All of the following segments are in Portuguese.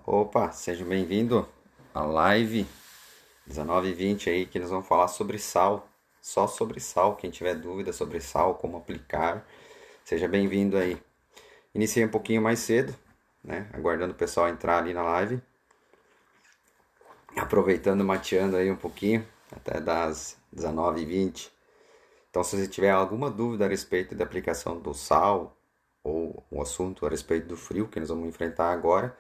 Opa, seja bem-vindo à live 19h20 aí, que nós vamos falar sobre sal, só sobre sal. Quem tiver dúvida sobre sal, como aplicar, seja bem-vindo aí. Iniciei um pouquinho mais cedo, né? Aguardando o pessoal entrar ali na live, aproveitando, mateando aí um pouquinho, até das 19h20. Então, se você tiver alguma dúvida a respeito da aplicação do sal, ou o assunto a respeito do frio que nós vamos enfrentar agora,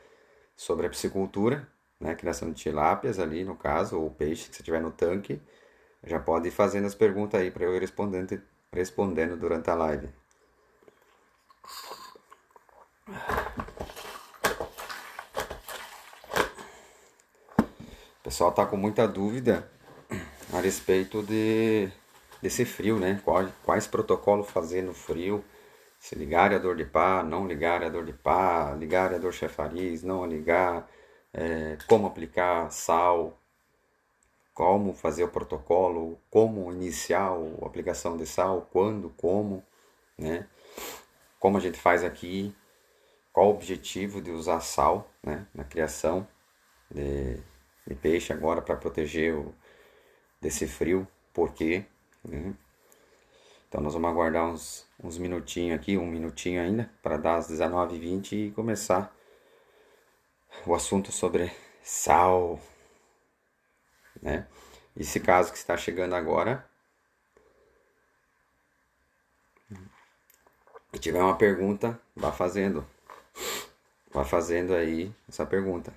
sobre a piscicultura, né, criação de tilápias ali no caso, ou peixe que você tiver no tanque, já pode ir fazendo as perguntas aí para eu ir respondendo durante a live. O pessoal tá com muita dúvida a respeito desse frio, né? Quais protocolos fazer no frio? Se ligar areador de pá, não ligar areador de pá, ligar areador chafariz, não ligar, como aplicar sal, como fazer o protocolo, como iniciar a aplicação de sal, quando, como, né? Como a gente faz aqui, qual o objetivo de usar sal, né, na criação de peixe agora para proteger desse frio, por quê? Né? Então nós vamos aguardar uns minutinhos aqui, um minutinho ainda, para dar as 19h20 e começar o assunto sobre sal, né? Esse caso que está chegando agora, se tiver uma pergunta, vá fazendo aí essa pergunta.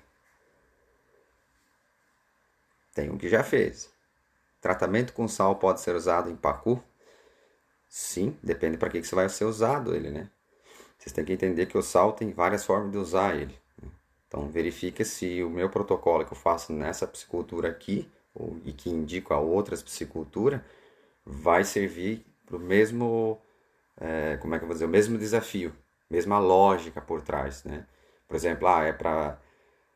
Tem um que já fez. Tratamento com sal pode ser usado em pacu? Sim, depende para que você vai ser usado ele, né? Vocês têm que entender que o sal tem várias formas de usar ele. Então verifique se o meu protocolo que eu faço nessa piscicultura aqui, e que indico a outras pisciculturas, vai servir para o mesmo, como é que eu vou dizer, o mesmo desafio, mesma lógica por trás, né? Por exemplo, é para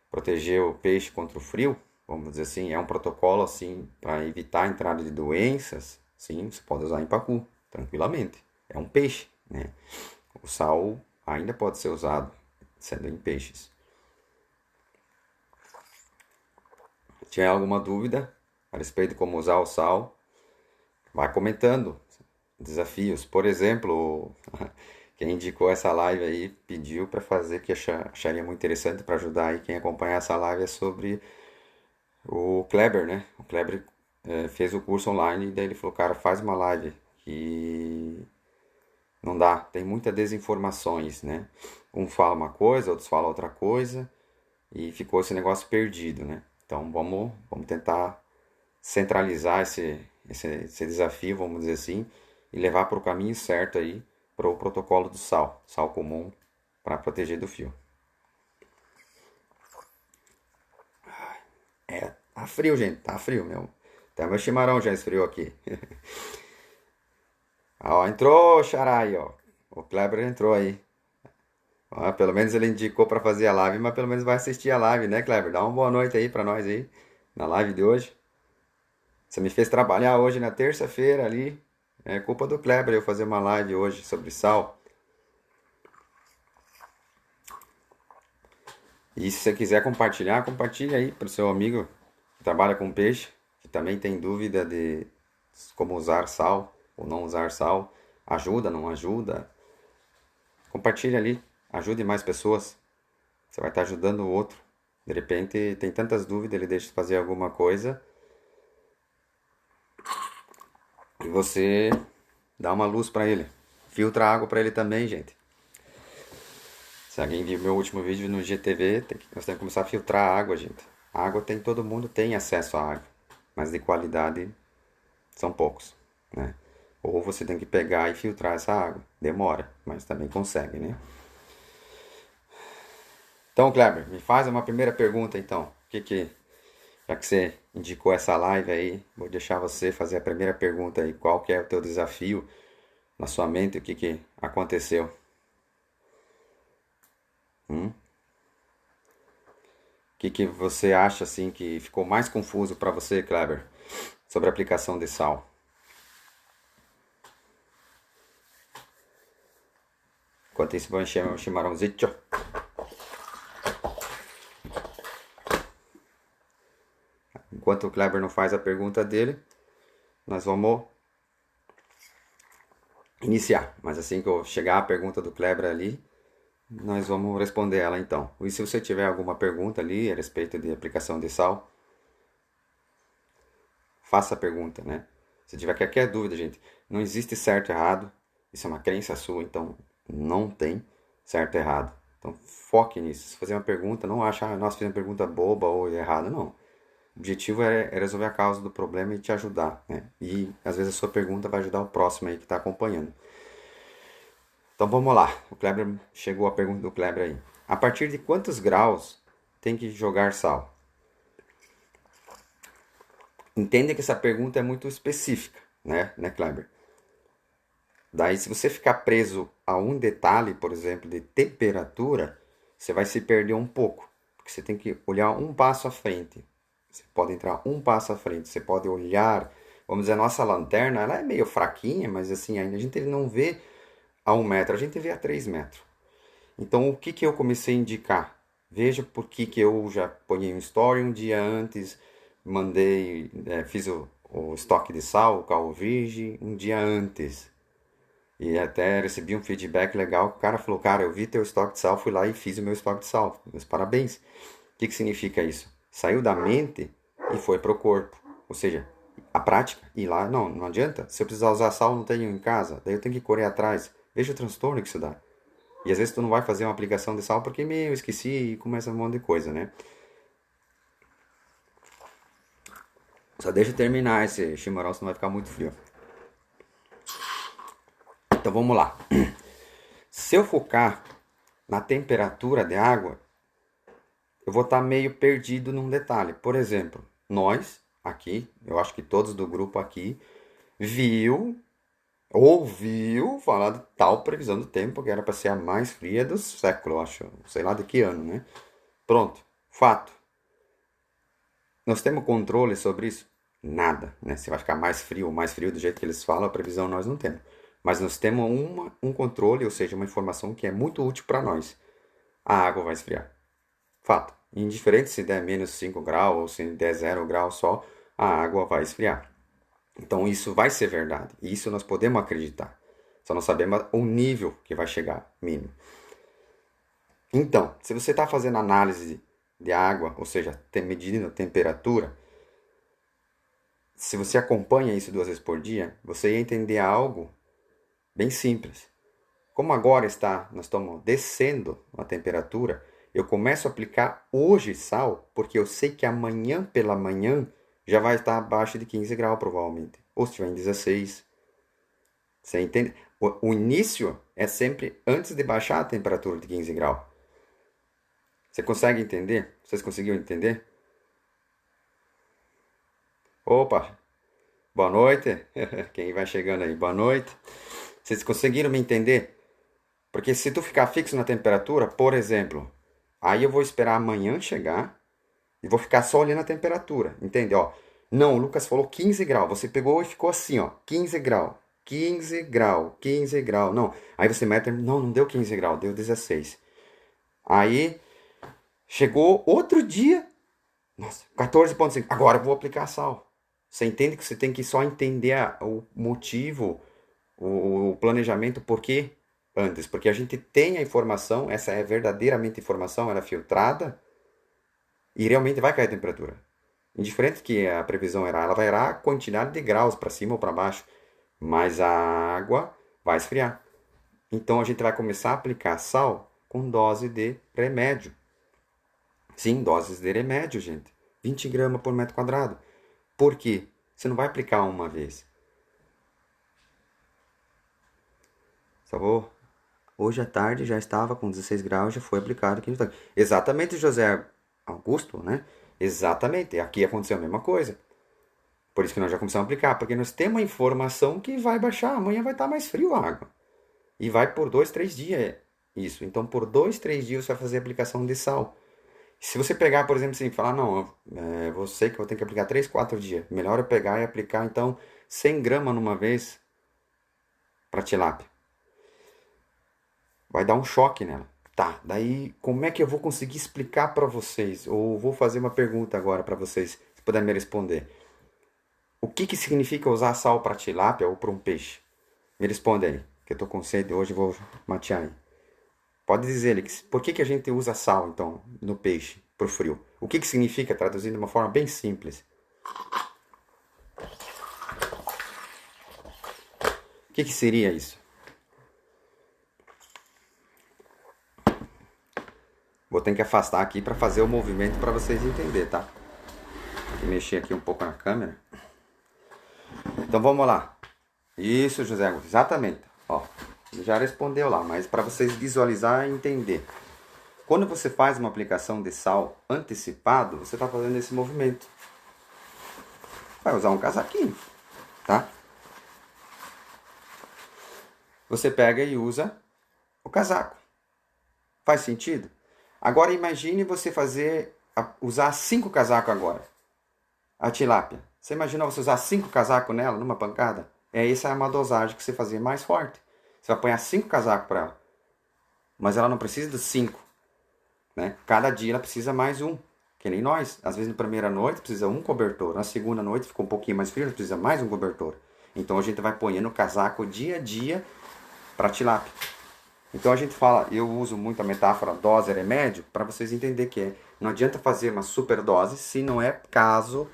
proteger o peixe contra o frio, vamos dizer assim, é um protocolo assim para evitar a entrada de doenças, sim, você pode usar em pacu, tranquilamente. É um peixe, né? O sal ainda pode ser usado sendo em peixes. Se tiver alguma dúvida a respeito de como usar o sal, vai comentando desafios. Por exemplo, quem indicou essa live aí pediu para fazer, que acharia muito interessante para ajudar aí quem acompanhar essa live, é sobre o Kleber, né? O Kleber fez o curso online e daí ele falou, cara, faz uma live que não dá, tem muitas desinformações, né? Um fala uma coisa, outros falam outra coisa e ficou esse negócio perdido, né? Então vamos tentar centralizar esse desafio, vamos dizer assim, e levar para o caminho certo aí, para o protocolo do sal comum, para proteger do fio. Tá frio, gente, tá frio, meu. Até meu chimarrão já esfriou aqui. Ó, entrou o Xará aí, ó. O Kleber entrou aí. Ó, pelo menos ele indicou para fazer a live, mas pelo menos vai assistir a live, né, Kleber? Dá uma boa noite aí para nós aí, na live de hoje. Você me fez trabalhar hoje na terça-feira ali. É culpa do Kleber eu fazer uma live hoje sobre sal. E se você quiser compartilhar, compartilha aí para o seu amigo que trabalha com peixe, que também tem dúvida de como usar sal ou não usar sal. Ajuda, não ajuda? Compartilha ali, ajude mais pessoas. Você vai estar ajudando o outro. De repente tem tantas dúvidas, ele deixa de fazer alguma coisa e você dá uma luz para ele. Filtra água para ele também, gente. Se alguém viu meu último vídeo no GTV, nós temos que começar a filtrar a água, gente. A água todo mundo tem acesso à água, mas de qualidade são poucos, né? Ou você tem que pegar e filtrar essa água. Demora, mas também consegue, né? Então, Kleber, me faz uma primeira pergunta, então. Já que você indicou essa live aí, vou deixar você fazer a primeira pergunta aí. Qual que é o teu desafio na sua mente? O que aconteceu? O que você acha assim que ficou mais confuso para você, Kleber, sobre a aplicação de sal? Enquanto isso, vou encher meu chimarrãozinho. enquanto o Kleber não faz a pergunta dele, nós vamos iniciar. Mas assim que eu chegar a pergunta do Kleber ali, nós vamos responder ela então. E se você tiver alguma pergunta ali a respeito de aplicação de sal, faça a pergunta, né? Se tiver qualquer dúvida, gente, não existe certo e errado. Isso é uma crença sua, então não tem certo e errado. Então foque nisso. Se fazer uma pergunta, não acha, nossa, fiz uma pergunta boba ou errada, não. O objetivo é resolver a causa do problema e te ajudar, né? E às vezes a sua pergunta vai ajudar o próximo aí que está acompanhando. Então vamos lá. O Kleber chegou a pergunta do Kleber aí. A partir de quantos graus tem que jogar sal? Entenda que essa pergunta é muito específica, né, Kleber? Daí, se você ficar preso a um detalhe, por exemplo, de temperatura, você vai se perder um pouco. Porque você tem que olhar um passo à frente. Você pode entrar um passo à frente. Você pode olhar. Vamos dizer, a nossa lanterna, ela é meio fraquinha, mas assim, ainda a gente não vê a 1 metro, a gente vê a 3 metros. Então, o que eu comecei a indicar? Veja por que eu já ponhei um story um dia antes, mandei, fiz o estoque de sal, o cal virgem, um dia antes. E até recebi um feedback legal. O cara falou, cara, eu vi teu estoque de sal, fui lá e fiz o meu estoque de sal. Meus parabéns. O que significa isso? Saiu da mente e foi pro corpo. Ou seja, a prática, ir lá, não adianta. Se eu precisar usar sal, não tenho em casa. Daí eu tenho que correr atrás. Veja o transtorno que isso dá. E às vezes tu não vai fazer uma aplicação de sal porque, meu, esqueci e começa um monte de coisa, né? Só deixa eu terminar esse chimarrão, senão vai ficar muito frio. Então vamos lá. Se eu focar na temperatura de água, eu vou estar meio perdido num detalhe. Por exemplo, nós aqui, eu acho que todos do grupo aqui, ouviu falar de tal previsão do tempo que era para ser a mais fria do século, eu acho. Sei lá de que ano, né? Pronto, fato. Nós temos controle sobre isso? Nada, né? Se vai ficar mais frio ou mais frio do jeito que eles falam, a previsão nós não temos. Mas nós temos um controle, ou seja, uma informação que é muito útil para nós. A água vai esfriar. Fato. Indiferente se der menos 5 graus ou se der 0 graus só, a água vai esfriar. Então isso vai ser verdade. E isso nós podemos acreditar. Só não sabemos o nível que vai chegar, mínimo. Então, se você está fazendo análise de água, ou seja, medindo a temperatura, se você acompanha isso 2 vezes por dia, você ia entender algo bem simples. Como agora nós estamos descendo a temperatura, eu começo a aplicar hoje sal, porque eu sei que amanhã pela manhã já vai estar abaixo de 15 graus provavelmente. Ou se estiver em 16. Você entende? O início é sempre antes de baixar a temperatura de 15 graus. Você consegue entender? Vocês conseguiram entender? Opa, boa noite. Quem vai chegando aí, boa noite. Vocês conseguiram me entender? Porque se tu ficar fixo na temperatura, por exemplo, aí eu vou esperar amanhã chegar e vou ficar só olhando a temperatura, entende? Ó, não, o Lucas falou 15 graus, você pegou e ficou assim, ó, 15 graus, 15 graus, 15 graus, não. Aí você mete, não deu 15 graus, deu 16. Aí chegou outro dia, nossa, 14,5, agora eu vou aplicar sal. Você entende que você tem que só entender o motivo, o planejamento, por quê antes, porque a gente tem a informação, essa é verdadeiramente informação, ela é filtrada e realmente vai cair a temperatura. Indiferente que a previsão era, ela vai errar a quantidade de graus para cima ou para baixo, mas a água vai esfriar. Então a gente vai começar a aplicar sal com dose de remédio. Sim, doses de remédio, gente. 20 gramas por metro quadrado. Por quê? Você não vai aplicar uma vez. Só vou. Hoje à tarde já estava com 16 graus, já foi aplicado aqui no tanque. Exatamente, José Augusto, né? Exatamente. Aqui aconteceu a mesma coisa. Por isso que nós já começamos a aplicar, porque nós temos a informação que vai baixar, amanhã vai estar mais frio a água. E vai por 2, 3 dias isso. Então, por 2, 3 dias você vai fazer a aplicação de sal. Se você pegar, por exemplo, assim, e falar, não, eu sei que eu tenho que aplicar 3, 4 dias. Melhor eu pegar e aplicar, então, 100 gramas numa vez para tilápia. Vai dar um choque nela. Tá, daí como é que eu vou conseguir explicar para vocês? Ou vou fazer uma pergunta agora para vocês. Se puder me responder. O que significa usar sal para tilápia ou para um peixe? Me responde aí, que eu tô com sede hoje e vou matear aí. Pode dizer ele, por que a gente usa sal, então, no peixe, pro frio? O que significa, traduzindo de uma forma bem simples? O que seria isso? Vou ter que afastar aqui para fazer o movimento para vocês entenderem, tá? Vou mexer aqui um pouco na câmera. Então vamos lá. Isso, José, exatamente. Ó, já respondeu lá, mas para vocês visualizar e entender. Quando você faz uma aplicação de sal antecipado, você está fazendo esse movimento. Vai usar um casaquinho, tá? Você pega e usa o casaco. Faz sentido? Agora imagine você usar 5 casacos agora. A tilápia. Você imagina você usar 5 casacos nela, numa pancada? Essa é uma dosagem que você fazia mais forte. Você vai apanhar 5 casacos para ela. Mas ela não precisa dos 5. Né? Cada dia ela precisa mais um. Que nem nós. Às vezes na primeira noite precisa um cobertor. Na segunda noite ficou um pouquinho mais frio, precisa mais um cobertor. Então a gente vai ponhando o casaco dia a dia para tilápia. Então a gente fala, eu uso muito a metáfora dose remédio para vocês entenderem que não adianta fazer uma super dose se não é caso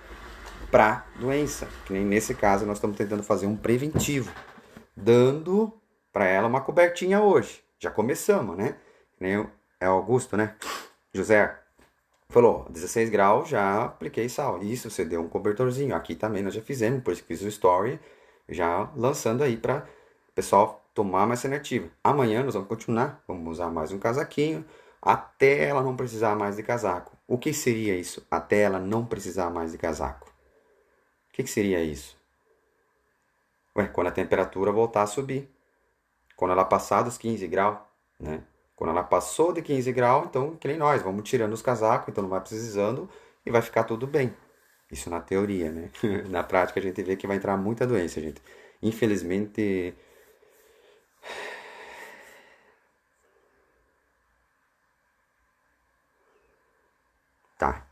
para doença. Que nem nesse caso nós estamos tentando fazer um preventivo, dando para ela uma cobertinha hoje. Já começamos, né? Nem é Augusto, né? José falou, 16 graus, já apliquei sal. Isso, você deu um cobertorzinho. Aqui também nós já fizemos, por isso que fiz o story, já lançando aí para o pessoal tomar mais seletiva. Amanhã nós vamos continuar, vamos usar mais um casaquinho, até ela não precisar mais de casaco. O que seria isso? Até ela não precisar mais de casaco. O que seria isso? Quando a temperatura voltar a subir. Quando ela passar dos 15 graus, né? Quando ela passou de 15 graus, então, que nem nós, vamos tirando os casacos, então não vai precisando e vai ficar tudo bem. Isso na teoria, né? Na prática a gente vê que vai entrar muita doença, gente. Infelizmente... Tá,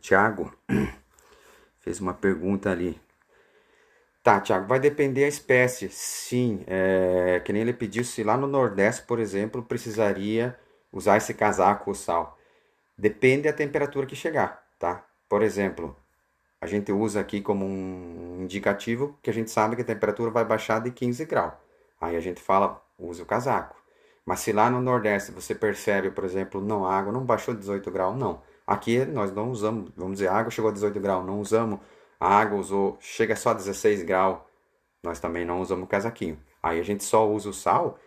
Thiago fez uma pergunta ali. Tá, Thiago, vai depender da espécie. Sim, que nem ele pediu se lá no Nordeste, por exemplo, precisaria usar esse casaco ou sal. Depende da temperatura que chegar, tá? Por exemplo, a gente usa aqui como um indicativo que a gente sabe que a temperatura vai baixar de 15 graus. Aí a gente fala, use o casaco. Mas se lá no Nordeste você percebe, por exemplo, não, a água não baixou de 18 graus, não. Aqui nós não usamos, vamos dizer, a água chegou a 18 graus, não usamos. A água chega só a 16 graus, nós também não usamos casaquinho. Aí a gente só usa o sal,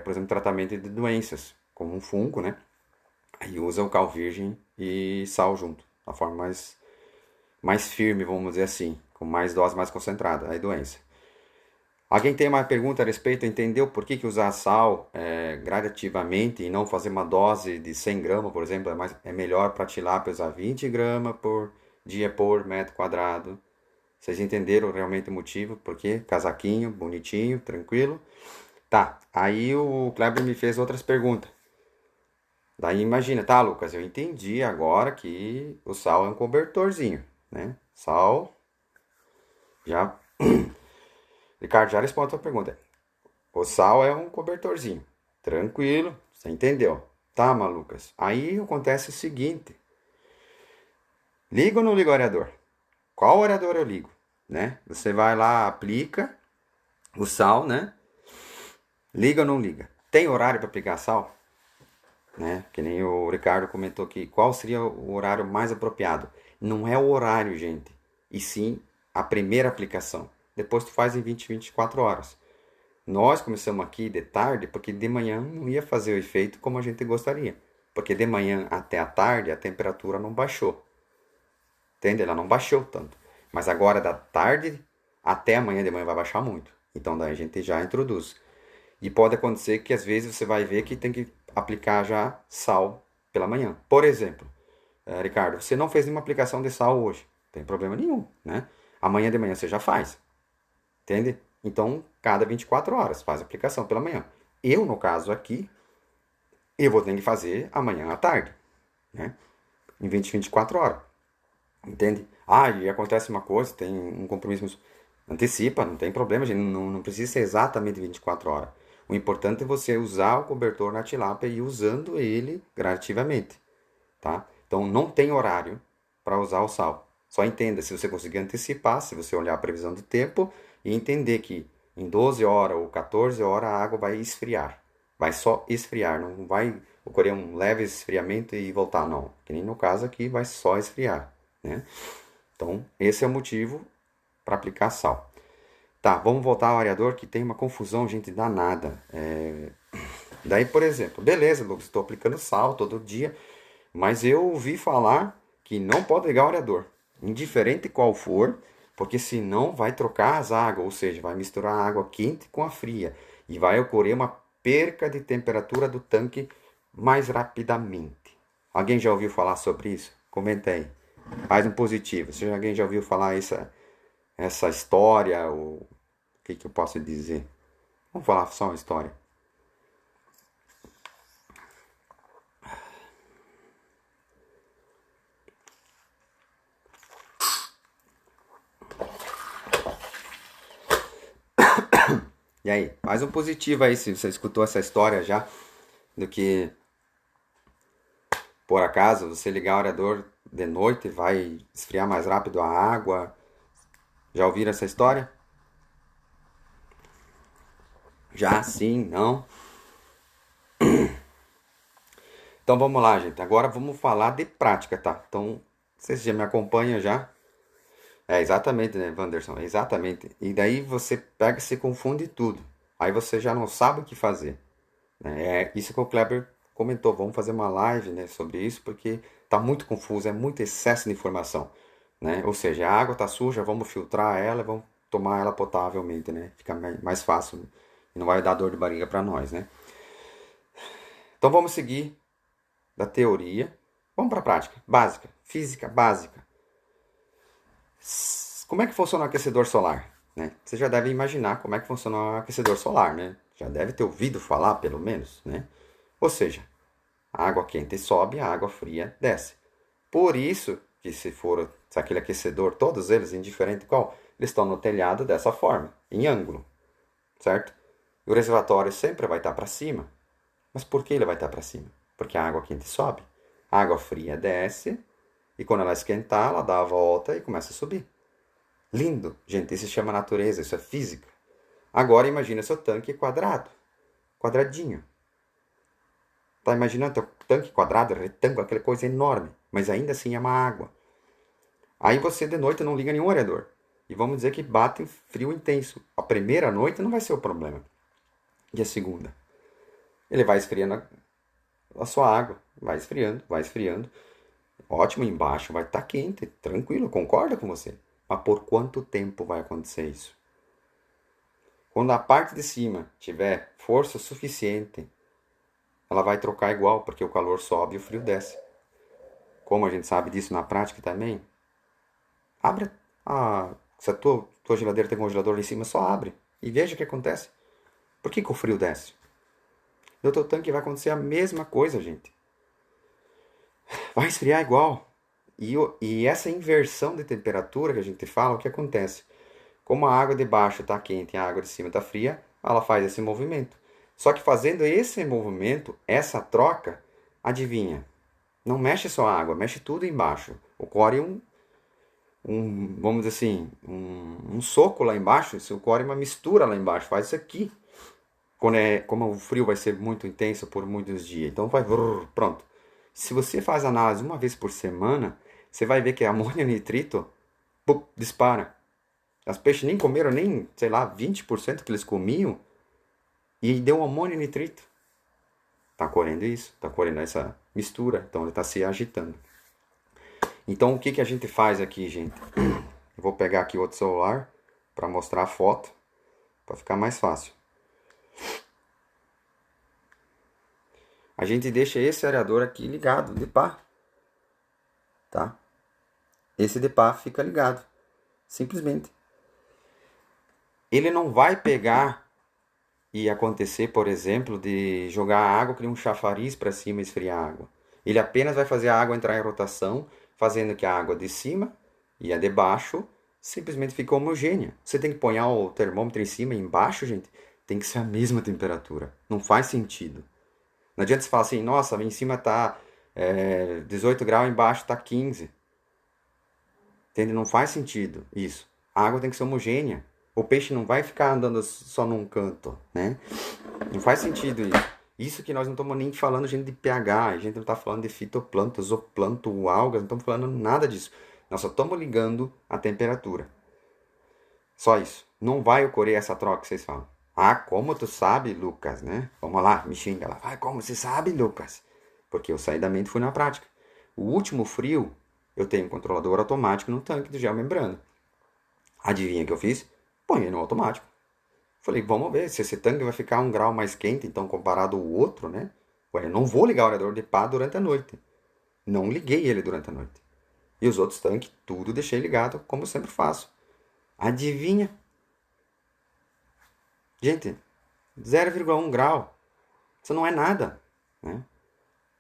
por exemplo, tratamento de doenças, como um fungo, né? Aí usa o cal virgem e sal junto, da forma mais firme, vamos dizer assim, com mais dose mais concentrada, aí doença. Alguém tem uma pergunta a respeito? Entendeu por que usar sal gradativamente e não fazer uma dose de 100 gramas, por exemplo, é melhor para tilápia usar 20 gramas por dia por metro quadrado? Vocês entenderam realmente o motivo? Por quê? Casaquinho, bonitinho, tranquilo. Tá, aí o Kleber me fez outras perguntas. Daí imagina, tá, Lucas, eu entendi agora que o sal é um cobertorzinho, né? Sal, já... Ricardo, já responde a tua pergunta. O sal é um cobertorzinho. Tranquilo, você entendeu. Tá, Lucas? Aí acontece o seguinte. Liga ou não liga o aerador? Qual aerador eu ligo? Né? Você vai lá, aplica o sal, né? Liga ou não liga? Tem horário para aplicar sal? Né? Que nem o Ricardo comentou aqui. Qual seria o horário mais apropriado? Não é o horário, gente. E sim a primeira aplicação. Depois tu faz em 20, 24 horas. Nós começamos aqui de tarde porque de manhã não ia fazer o efeito como a gente gostaria. Porque de manhã até a tarde a temperatura não baixou. Entende? Ela não baixou tanto. Mas agora da tarde até amanhã de manhã vai baixar muito. Então daí a gente já introduz. E pode acontecer que às vezes você vai ver que tem que aplicar já sal pela manhã. Por exemplo, Ricardo, você não fez nenhuma aplicação de sal hoje. Não tem problema nenhum, né? Amanhã de manhã você já faz. Entende? Então, cada 24 horas faz a aplicação pela manhã. Eu, no caso aqui, eu vou ter que fazer amanhã à tarde, né? Em 24 horas. Entende? Ah, e acontece uma coisa, tem um compromisso. Antecipa, não tem problema, gente. Não precisa ser exatamente 24 horas. O importante é você usar o cobertor na tilápia e ir usando ele gradativamente, tá? Então não tem horário para usar o sal. Só entenda, se você conseguir antecipar, se você olhar a previsão do tempo e entender que em 12 horas ou 14 horas a água vai esfriar. Vai só esfriar, não vai ocorrer um leve esfriamento e voltar, não. Que nem no caso aqui vai só esfriar, né? Então, esse é o motivo para aplicar sal. Tá, vamos voltar ao areador que tem uma confusão, gente, danada. Daí, por exemplo, beleza, Lucas, estou aplicando sal todo dia, mas eu ouvi falar que não pode ligar o areador, indiferente qual for, porque senão vai trocar as águas, ou seja, vai misturar a água quente com a fria e vai ocorrer uma perca de temperatura do tanque mais rapidamente. Alguém já ouviu falar sobre isso? Comenta aí. Faz um positivo. Se alguém já ouviu falar essa história, ou o que eu posso dizer? Vamos falar só uma história. E aí, mais um positivo aí, se você escutou essa história já, do que, por acaso, você ligar o areador de noite vai esfriar mais rápido a água. Já ouviram essa história? Já, sim, não? Então vamos lá, gente. Agora vamos falar de prática, tá? Então, vocês já me acompanham já? É exatamente, né, Wanderson? É exatamente. E daí você pega e se confunde tudo. Aí você já não sabe o que fazer, né? É isso que o Kleber comentou. Vamos fazer uma live, né, sobre isso, porque tá muito confuso, é muito excesso de informação, né? Ou seja, a água tá suja, vamos filtrar ela, vamos tomar ela potavelmente, né? Fica mais fácil e não vai dar dor de barriga para nós, né? Então vamos seguir da teoria, vamos para a prática, básica, física básica. Como é que funciona o aquecedor solar? Né? Você já deve imaginar como é que funciona o aquecedor solar, né? Já deve ter ouvido falar, pelo menos, né? Ou seja, a água quente sobe, a água fria desce. Por isso que se aquele aquecedor, todos eles, indiferente qual, eles estão no telhado dessa forma, em ângulo, certo? E o reservatório sempre vai estar para cima. Mas por que ele vai estar para cima? Porque a água quente sobe, a água fria desce, e quando ela esquentar, ela dá a volta e começa a subir. Lindo, gente, isso se chama natureza, isso é física. Agora imagina seu tanque quadrado, quadradinho. Tá imaginando teu tanque quadrado, retângulo, aquela coisa enorme, mas ainda assim é uma água. Aí você de noite não liga nenhum areador. E vamos dizer que bate frio intenso. A primeira noite não vai ser o problema. E a segunda? Ele vai esfriando a sua água, vai esfriando, vai esfriando. Ótimo, embaixo vai estar quente, tranquilo, concorda com você. Mas por quanto tempo vai acontecer isso? Quando a parte de cima tiver força suficiente, ela vai trocar igual, porque o calor sobe e o frio desce. Como a gente sabe disso na prática também, abre a. Se a tua geladeira tem congelador lá em cima, só abre e veja o que acontece. Por que o frio desce? No teu tanque vai acontecer a mesma coisa, gente. Vai esfriar igual. E essa inversão de temperatura que a gente fala, o que acontece? Como a água de baixo está quente e a água de cima está fria, ela faz esse movimento. Só que fazendo esse movimento, essa troca, adivinha? Não mexe só a água, mexe tudo embaixo. Ocorre vamos dizer assim, um soco lá embaixo, isso ocorre uma mistura lá embaixo, faz isso aqui. Como o frio vai ser muito intenso por muitos dias, então vai, pronto. Se você faz análise uma vez por semana, você vai ver que amônio nitrito dispara. Os peixes nem comeram nem, sei lá, 20% que eles comiam e deu amônio nitrito. Tá correndo isso, tá correndo essa mistura, então ele está se agitando. Então o que a gente faz aqui, gente? Eu vou pegar aqui outro celular para mostrar a foto, para ficar mais fácil. A gente deixa esse areador aqui ligado, de pá, tá? Esse de pá fica ligado, simplesmente. Ele não vai pegar e acontecer, por exemplo, de jogar a água, criar um chafariz para cima e esfriar a água. Ele apenas vai fazer a água entrar em rotação, fazendo que a água de cima e a de baixo simplesmente fique homogênea. Você tem que pôr o termômetro em cima e embaixo, gente, tem que ser a mesma temperatura. Não faz sentido. Não adianta você falar assim, nossa, em cima tá 18 graus, embaixo tá 15. Entende? Não faz sentido isso. A água tem que ser homogênea. O peixe não vai ficar andando só num canto, né? Não faz sentido isso. Isso que nós não estamos nem falando, gente, de pH, a gente não está falando de fitoplâncton, zooplâncton, algas, não estamos falando nada disso. Nós só estamos ligando a temperatura. Só isso. Não vai ocorrer essa troca que vocês falam. Ah, como tu sabe, Lucas, né? Vamos lá, me xinga lá. Ah, como você sabe, Lucas? Porque eu saí da mente e fui na prática. O último frio, eu tenho um controlador automático no tanque de gel membrana. Adivinha o que eu fiz? Põe no automático. Falei, vamos ver se esse tanque vai ficar 1 grau mais quente, então comparado ao outro, né? Ué, eu não vou ligar o aerador de pá durante a noite. Não liguei ele durante a noite. E os outros tanques, tudo deixei ligado, como eu sempre faço. Adivinha? Gente, 0,1 grau. Isso não é nada, né?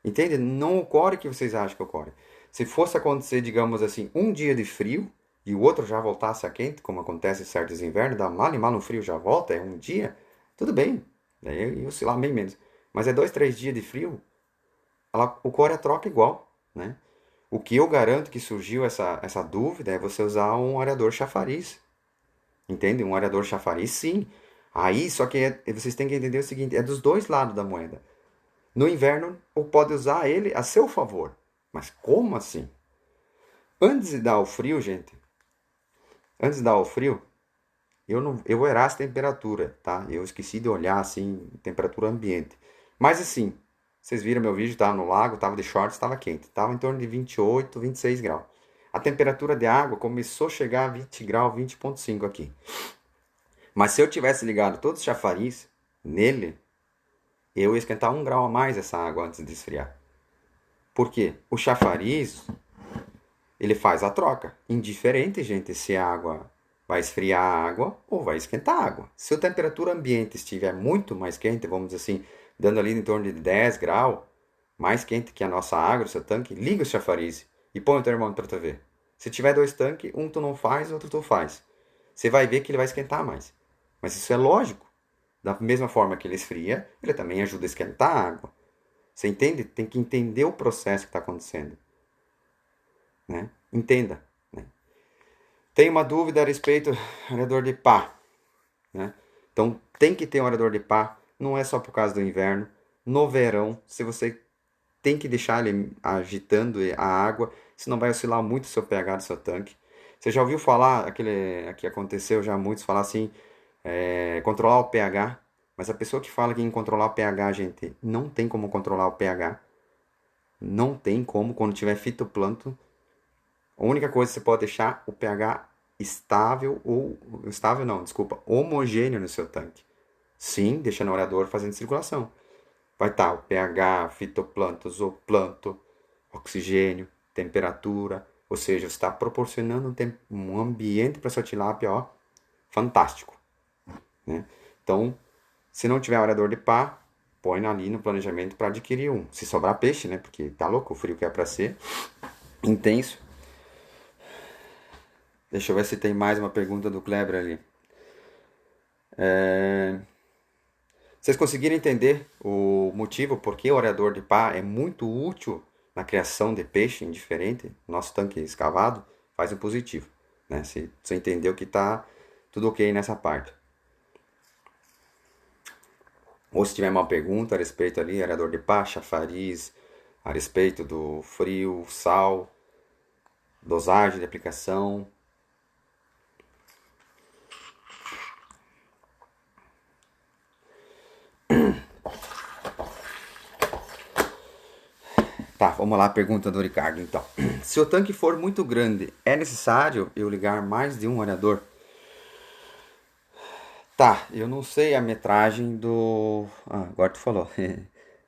Entende? Não ocorre o que vocês acham que ocorre. Se fosse acontecer, digamos assim, um dia de frio e o outro já voltasse a quente, como acontece em certos invernos, dá mal e mal no frio já volta, é um dia, tudo bem. Daí ia oscilar bem menos. Mas é 2, 3 dias de frio, ela ocorre a troca igual, né? O que eu garanto que surgiu essa dúvida é você usar um areador chafariz. Entende? Um areador chafariz, sim. Aí, só que vocês têm que entender o seguinte, é dos dois lados da moeda. No inverno, ou pode usar ele a seu favor. Mas como assim? Antes de dar o frio, gente, antes de dar o frio, eu vou errar essa temperatura, tá? Eu esqueci de olhar, assim, temperatura ambiente. Mas assim, vocês viram meu vídeo, tava no lago, tava de shorts, tava quente. Tava em torno de 28, 26 graus. A temperatura de água começou a chegar a 20 graus, 20,5 aqui. Mas se eu tivesse ligado todos os chafariz nele, eu ia esquentar 1 grau a mais essa água antes de esfriar. Por quê? O chafariz, ele faz a troca. Indiferente, gente, se a água vai esfriar a água ou vai esquentar a água. Se a temperatura ambiente estiver muito mais quente, vamos dizer assim, dando ali em torno de 10 graus, mais quente que a nossa água, o seu tanque, liga o chafariz e põe o termômetro para tu ver. Se tiver 2 tanques, um tu não faz, outro tu faz. Você vai ver que ele vai esquentar mais. Mas isso é lógico. Da mesma forma que ele esfria, ele também ajuda a esquentar a água. Você entende? Tem que entender o processo que está acontecendo. Né? Entenda. Né? Tem uma dúvida a respeito do aerador de pá. Né? Então, tem que ter um aerador de pá. Não é só por causa do inverno. No verão, se você tem que deixar ele agitando a água, senão vai oscilar muito o seu pH do seu tanque. Você já ouviu falar, que aconteceu já muitos falar assim, controlar o pH, mas a pessoa que fala que em controlar o pH, gente, não tem como controlar o pH. Não tem como, quando tiver fitoplâncton. A única coisa que você pode deixar o pH estável homogêneo no seu tanque. Sim, deixando o aerador fazendo circulação. Vai estar o pH, fitoplâncton, zooplâncton, oxigênio, temperatura, ou seja, você está proporcionando um ambiente para sua tilápia, ó, fantástico. Né? Então, se não tiver aerador de pá, põe ali no planejamento para adquirir um. Se sobrar peixe, né? Porque tá louco, o frio que é para ser intenso. Deixa eu ver se tem mais uma pergunta do Kleber ali. Vocês conseguiram entender o motivo por que o aerador de pá é muito útil na criação de peixe indiferente? Nosso tanque escavado faz um positivo. Né? Você entendeu que tá tudo ok nessa parte. Ou se tiver uma pergunta a respeito ali, aerador de pá, chafariz, a respeito do frio, sal, dosagem de aplicação. Tá, vamos lá, a pergunta do Ricardo então. Se o tanque for muito grande, é necessário eu ligar mais de um aerador? Tá, eu não sei a metragem do... agora tu falou.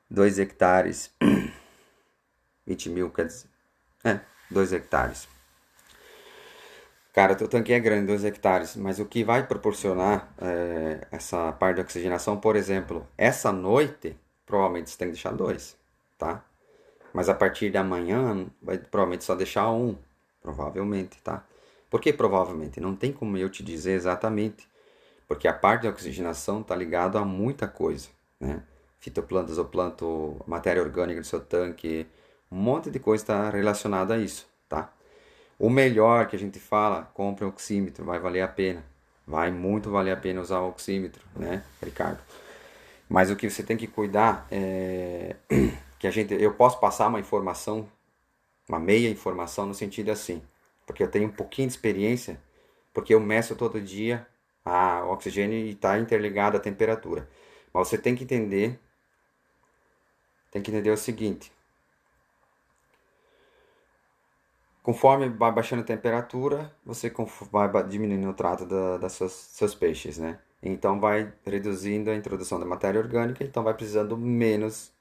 2 hectares. 20 mil, quer dizer... 2 hectares. Cara, o teu tanque é grande, 2 hectares, mas o que vai proporcionar essa parte de oxigenação, por exemplo, essa noite, provavelmente você tem que deixar 2, tá? Mas a partir da manhã vai provavelmente só deixar um, provavelmente, tá? Por que provavelmente? Não tem como eu te dizer exatamente, porque a parte de oxigenação está ligada a muita coisa, né? Fitoplanta, zooplâncton, matéria orgânica do seu tanque, um monte de coisa está relacionada a isso, tá? O melhor que a gente fala, compre um oxímetro, vai valer a pena. Vai muito valer a pena usar o oxímetro, né, Ricardo? Mas o que você tem que cuidar é que eu posso passar uma informação, uma meia informação no sentido assim, porque eu tenho um pouquinho de experiência, porque eu meço todo dia o oxigênio e está interligado à temperatura. Mas você tem que entender o seguinte: conforme vai baixando a temperatura, você vai diminuindo o trato das seus peixes, né? Então vai reduzindo a introdução da matéria orgânica, então vai precisando menos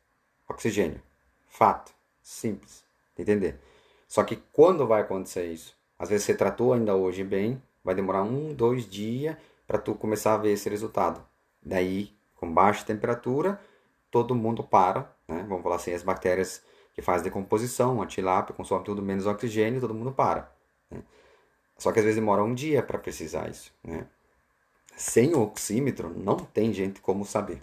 oxigênio. Fato. Simples. Entender? Só que quando vai acontecer isso? Às vezes você tratou ainda hoje bem, vai demorar 1, 2 dias para tu começar a ver esse resultado. Daí, com baixa temperatura, todo mundo para, né? Vamos falar assim, as bactérias que fazem decomposição, a tilápia consome tudo menos oxigênio, todo mundo para. Né? Só que às vezes demora um dia para precisar isso. Né? Sem o oxímetro, não tem gente como saber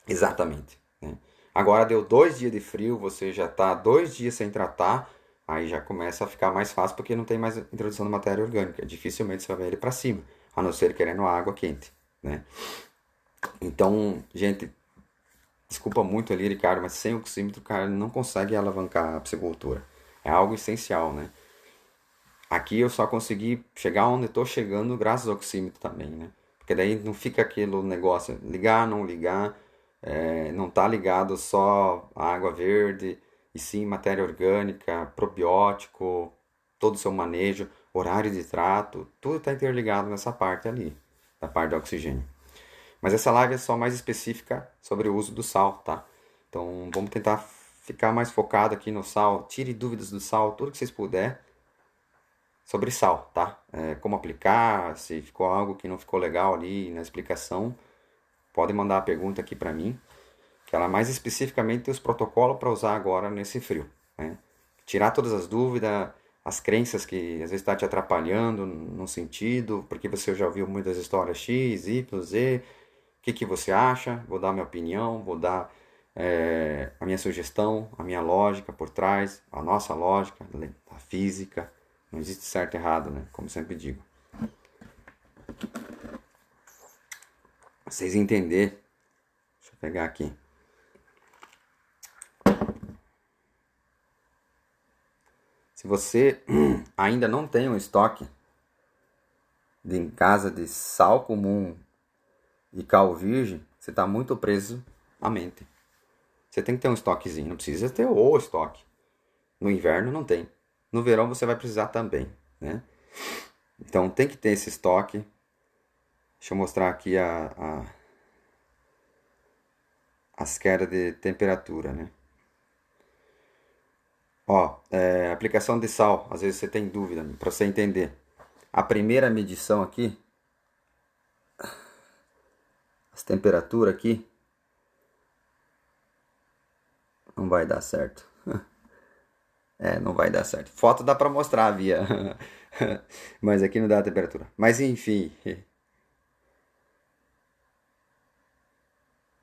exatamente. Né? Agora deu 2 dias de frio, você já está 2 dias sem tratar, aí já começa a ficar mais fácil porque não tem mais introdução de matéria orgânica. Dificilmente você vai ver ele para cima, a não ser querendo água quente. Né? Então, gente, desculpa muito ali, Ricardo, mas sem oxímetro, o cara não consegue alavancar a piscicultura. É algo essencial, né? Aqui eu só consegui chegar onde estou chegando graças ao oxímetro também, né? Porque daí não fica aquele negócio, ligar, não ligar, não tá ligado só a água verde, e sim matéria orgânica, probiótico, todo o seu manejo, horário de trato, tudo está interligado nessa parte ali, da parte do oxigênio. Mas essa live é só mais específica sobre o uso do sal, tá? Então vamos tentar ficar mais focado aqui no sal. Tire dúvidas do sal, tudo que vocês puderem sobre sal, tá? Como aplicar, se ficou algo que não ficou legal ali na explicação, pode mandar a pergunta aqui para mim, que ela mais especificamente tem os protocolos para usar agora nesse frio, né? Tirar todas as dúvidas, as crenças que às vezes está te atrapalhando no sentido, porque você já ouviu muitas histórias X, Y, Z, o que você acha? Vou dar minha opinião, vou dar a minha sugestão, a minha lógica por trás, a nossa lógica, a física. Não existe certo e errado, né? Como sempre digo. Vocês entenderem. Deixa eu pegar aqui. Se você ainda não tem um estoque em casa de sal comum e cal virgem, você está muito preso à mente. Você tem que ter um estoquezinho, não precisa ter o estoque. No inverno não tem. No verão você vai precisar também, né? Então tem que ter esse estoque. Deixa eu mostrar aqui as quedas de temperatura, né? Ó, aplicação de sal, às vezes você tem dúvida, para você entender. A primeira medição aqui, as temperaturas aqui, não vai dar certo. Não vai dar certo. Foto dá para mostrar, via. Mas aqui não dá a temperatura. Mas enfim.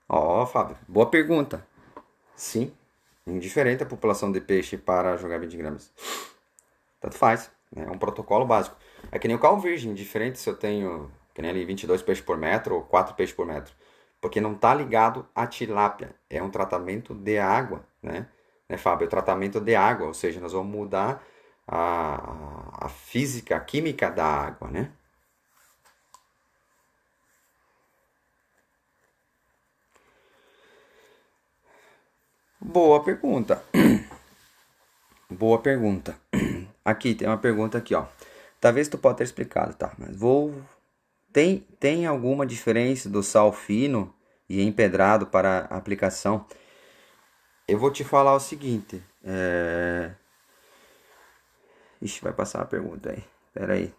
Ó, Fábio, boa pergunta. Sim, indiferente a população de peixe para jogar 20 gramas. Tanto faz, né? É um protocolo básico. É que nem o cal virgem, diferente se eu tenho, que nem ali, 22 peixes por metro ou 4 peixes por metro. Porque não está ligado à tilápia. É um tratamento de água, né, Fábio? É um tratamento de água, ou seja, nós vamos mudar a física, a química da água, né? Boa pergunta. Boa pergunta. Aqui tem uma pergunta aqui, ó. Talvez tu possa ter explicado, tá? Mas tem alguma diferença do sal fino e empedrado para a aplicação? Eu vou te falar o seguinte. Ixi, vai passar a pergunta aí. Pera aí.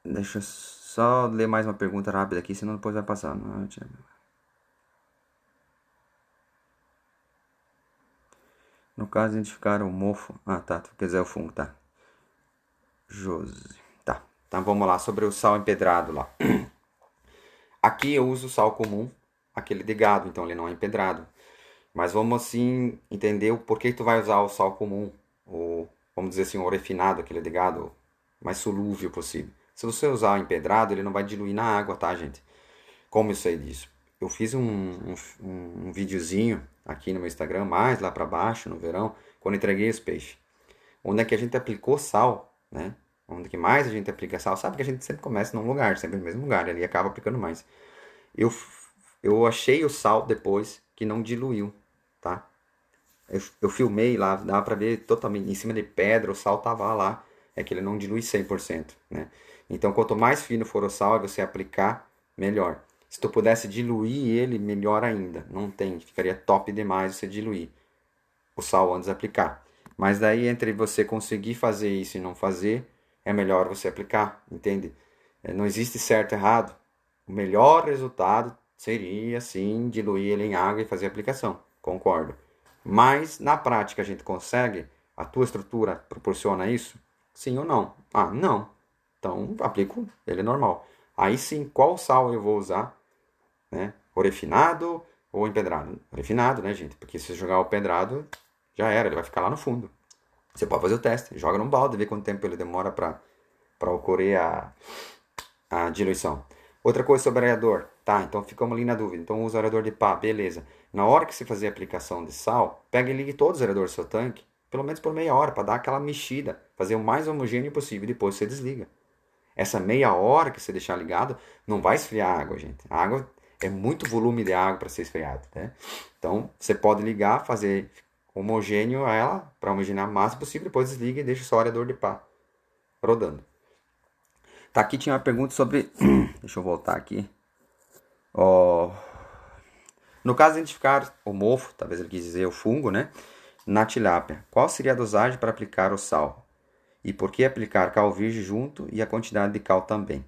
Deixa eu só ler mais uma pergunta rápida aqui, senão depois vai passar. No caso, identificar o mofo. Ah, tá. Quer dizer, o fungo, tá. Josi. Tá. Então vamos lá, sobre o sal empedrado lá. Aqui eu uso o sal comum, aquele de gado, então ele não é empedrado. Mas vamos assim entender o porquê tu vai usar o sal comum, ou vamos dizer assim, o refinado, aquele de gado, mais solúvel possível. Se você usar o empedrado, ele não vai diluir na água, tá, gente? Como eu sei disso? Eu fiz um videozinho aqui no meu Instagram, mais lá para baixo, no verão, quando entreguei os peixes. Onde é que a gente aplicou sal, né? Onde que mais a gente aplica sal? Sabe que a gente sempre começa num lugar, sempre no mesmo lugar, ali acaba aplicando mais. Eu, eu achei o sal depois que não diluiu, tá? Eu filmei lá, dava pra ver totalmente, em cima de pedra, o sal tava lá, é que ele não dilui 100%, né? Então, quanto mais fino for o sal e você aplicar, melhor. Se tu pudesse diluir ele, melhor ainda. Não tem, ficaria top demais você diluir o sal antes de aplicar. Mas daí, entre você conseguir fazer isso e não fazer, é melhor você aplicar, entende? Não existe certo e errado. O melhor resultado seria, sim, diluir ele em água e fazer a aplicação. Concordo. Mas, na prática, a gente consegue? A tua estrutura proporciona isso? Sim ou não? Ah, não. Então, aplico ele normal. Aí sim, qual sal eu vou usar? Né? O refinado ou empedrado? Refinado, né, gente? Porque se jogar o pedrado, já era, ele vai ficar lá no fundo. Você pode fazer o teste, joga num balde, vê quanto tempo ele demora para ocorrer a diluição. Outra coisa sobre aerador. Tá, então ficamos ali na dúvida. Então usa aerador de pá, beleza. Na hora que você fazer a aplicação de sal, pega e ligue todos os aeradores do seu tanque, pelo menos por meia hora, para dar aquela mexida, fazer o mais homogêneo possível, depois você desliga. Essa meia hora que você deixar ligado, não vai esfriar a água, gente. A água é muito volume de água para ser esfriado, né? Então, você pode ligar, fazer homogêneo ela, para homogenear o máximo possível, depois desliga e deixa só o aerador de pá rodando. Tá, aqui tinha uma pergunta sobre... Deixa eu voltar aqui. Ó, no caso de identificar o mofo, talvez ele quis dizer o fungo, né? Na tilápia, qual seria a dosagem para aplicar o sal? E por que aplicar cal virgem junto e a quantidade de cal também?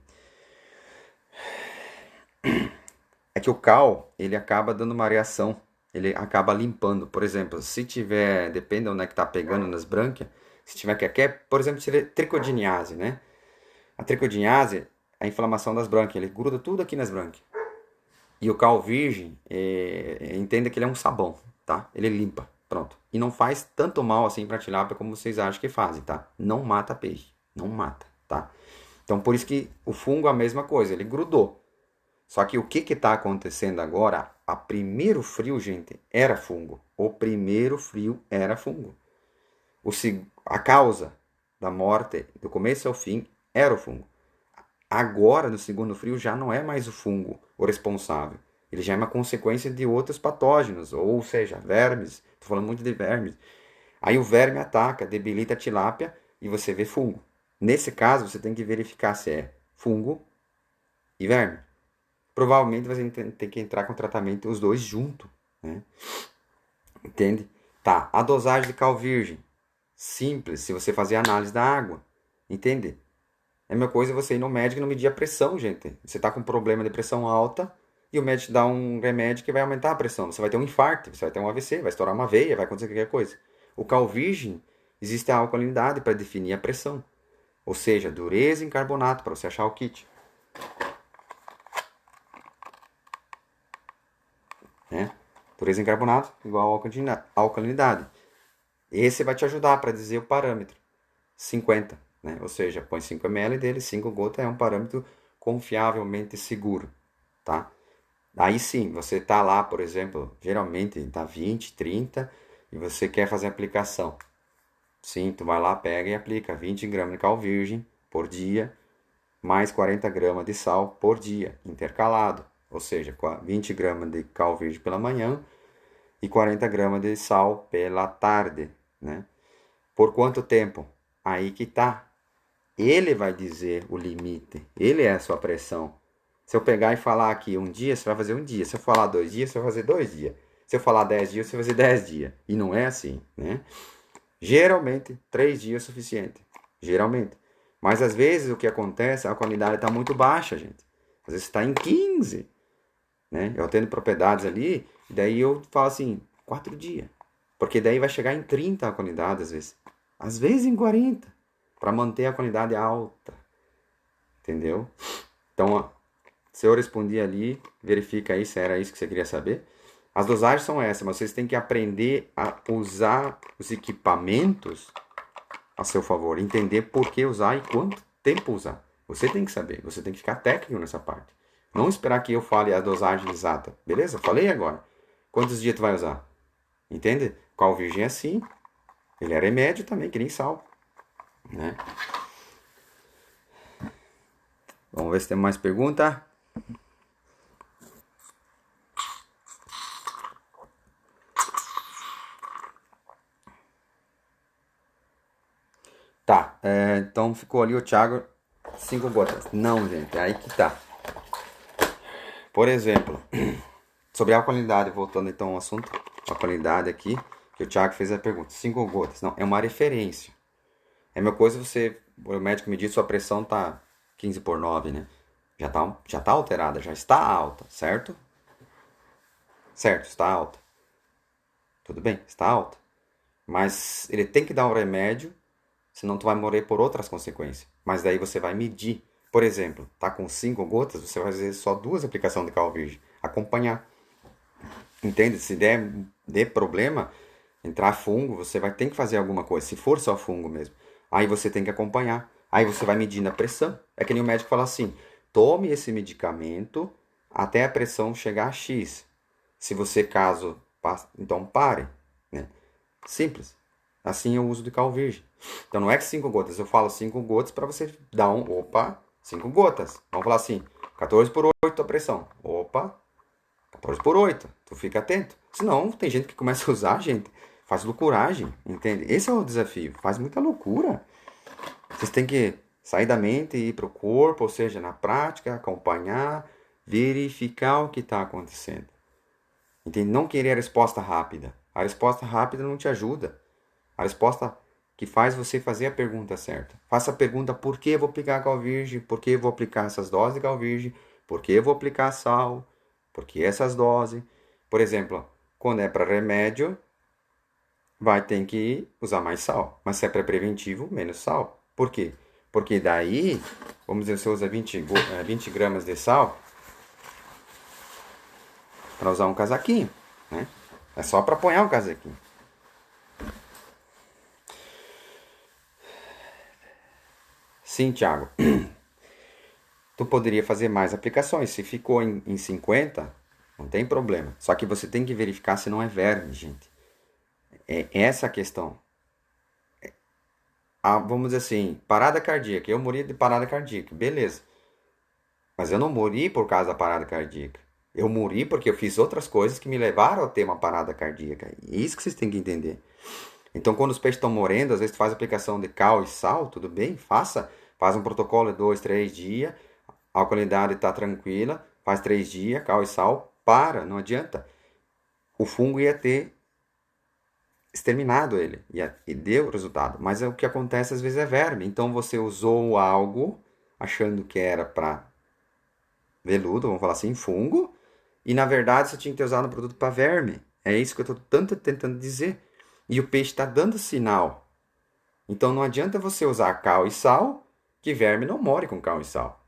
É que o cal, ele acaba dando uma reação, ele acaba limpando. Por exemplo, se tiver, depende de onde é que tá pegando nas brânquias, se tiver qualquer, por exemplo, se tricodiniase, né? A tricodiniase é a inflamação das brânquias, ele gruda tudo aqui nas brânquias. E o cal virgem, entenda que ele é um sabão, tá? Ele limpa, pronto. E não faz tanto mal assim pra tilápia como vocês acham que fazem, tá? Não mata peixe, não mata, tá? Então por isso que o fungo é a mesma coisa, ele grudou. Só que o que está acontecendo agora? A primeiro frio, gente, era fungo. O primeiro frio era fungo. A causa da morte, do começo ao fim, era o fungo. Agora, no segundo frio, já não é mais o fungo o responsável. Ele já é uma consequência de outros patógenos, ou seja, vermes. Estou falando muito de vermes. Aí o verme ataca, debilita a tilápia e você vê fungo. Nesse caso, você tem que verificar se é fungo e verme. Provavelmente você tem que entrar com o tratamento os dois juntos, né? Entende? Tá, a dosagem de cal virgem. Simples, se você fazer análise da água. Entende? É a mesma coisa você ir no médico e não medir a pressão, gente. Você tá com problema de pressão alta e o médico te dá um remédio que vai aumentar a pressão. Você vai ter um infarto, você vai ter um AVC, vai estourar uma veia, vai acontecer qualquer coisa. O cal virgem, existe a alcalinidade para definir a pressão. Ou seja, dureza em carbonato, para você achar o kit. Né? Dureza em carbonato igual a alcalinidade. Esse vai te ajudar para dizer o parâmetro. 50, né? Ou seja, põe 5 ml dele, 5 gotas é um parâmetro confiavelmente seguro, tá? Aí sim, você está lá, por exemplo, geralmente está 20, 30 e você quer fazer a aplicação. Sim, tu vai lá, pega e aplica 20 gramas de cal virgem por dia, mais 40 gramas de sal por dia, intercalado. Ou seja, 20 gramas de cal virgem pela manhã e 40 gramas de sal pela tarde, né? Por quanto tempo? Aí que tá. Ele vai dizer o limite. Ele é a sua pressão. Se eu pegar e falar aqui um dia, você vai fazer um dia. Se eu falar 2 dias, você vai fazer 2 dias. Se eu falar 10 dias, você vai fazer 10 dias. E não é assim, né? Geralmente, 3 dias é suficiente. Geralmente. Mas às vezes o que acontece, a qualidade está muito baixa, gente. Às vezes está em 15. Né? Eu atendo propriedades ali, e daí eu falo assim, 4 dias. Porque daí vai chegar em 30 a qualidade às vezes. Às vezes em 40. Para manter a qualidade alta. Entendeu? Então, ó, se eu respondi ali, verifica aí se era isso que você queria saber. As dosagens são essas, mas vocês têm que aprender a usar os equipamentos a seu favor. Entender por que usar e quanto tempo usar. Você tem que saber, você tem que ficar técnico nessa parte. Não esperar que eu fale a dosagem exata. Beleza? Falei agora. Quantos dias tu vai usar? Entende? Qual virgem é assim. Ele é remédio também, que nem sal. Né? Vamos ver se tem mais pergunta. Tá, então ficou ali o Thiago, 5 gotas. Não, gente, aí que tá. Por exemplo, sobre a alcalinidade, voltando então ao assunto, alcalinidade aqui, que o Thiago fez a pergunta, 5 gotas. Não, é uma referência. É uma coisa você, o médico me disse, sua pressão tá 15/9, né? Já tá alterada, já está alta, certo? Certo, está alta. Tudo bem, está alta. Mas ele tem que dar um remédio, senão tu vai morrer por outras consequências. Mas daí você vai medir. Por exemplo, tá com 5 gotas, você vai fazer só 2 aplicações de cal virgem. Acompanhar. Entende? Se der problema, entrar fungo, você vai ter que fazer alguma coisa. Se for só fungo mesmo. Aí você tem que acompanhar. Aí você vai medindo a pressão. É que nem o médico fala assim: tome esse medicamento até a pressão chegar a X. Se você caso, então pare. Né? Simples. Assim eu uso de cal virgem. Então não é que 5 gotas, eu falo 5 gotas para você dar opa, 5 gotas. Vamos falar assim, 14/8 a pressão. Opa, 14/8. Tu fica atento. Senão tem gente que começa a usar, gente, faz loucuragem, entende? Esse é o desafio, faz muita loucura. Vocês têm que sair da mente e ir pro corpo, ou seja, na prática, acompanhar, verificar o que está acontecendo. Entende? Não querer a resposta rápida. A resposta rápida não te ajuda. A resposta que faz você fazer a pergunta certa. Faça a pergunta: por que eu vou aplicar cal virgem? Por que eu vou aplicar essas doses de cal virgem? Por que eu vou aplicar sal? Por que essas doses? Por exemplo, quando é para remédio, vai ter que usar mais sal. Mas se é para preventivo, menos sal. Por quê? Porque daí, vamos dizer, você usa 20 gramas de sal para usar um casaquinho. Né? É só para apoiar um casaquinho. Sim, Thiago. Tu poderia fazer mais aplicações. Se ficou em 50, não tem problema. Só que você tem que verificar se não é verme, gente. É essa a questão. Vamos dizer assim, parada cardíaca. Eu morri de parada cardíaca, beleza. Mas eu não morri por causa da parada cardíaca. Eu morri porque eu fiz outras coisas que me levaram a ter uma parada cardíaca. E isso que vocês têm que entender. Então, quando os peixes estão morrendo, às vezes tu faz aplicação de cal e sal, tudo bem, faça. Faz um protocolo de 2, 3 dias. A alcalinidade está tranquila, faz 3 dias, cal e sal, não adianta. O fungo ia ter exterminado ele, e deu resultado. Mas o que acontece às vezes é verme. Então você usou algo achando que era para veludo, vamos falar assim, fungo, e na verdade você tinha que ter usado um produto para verme. É isso que eu estou tanto tentando dizer. E o peixe está dando sinal. Então não adianta você usar cal e sal, que verme não morre com cal e sal.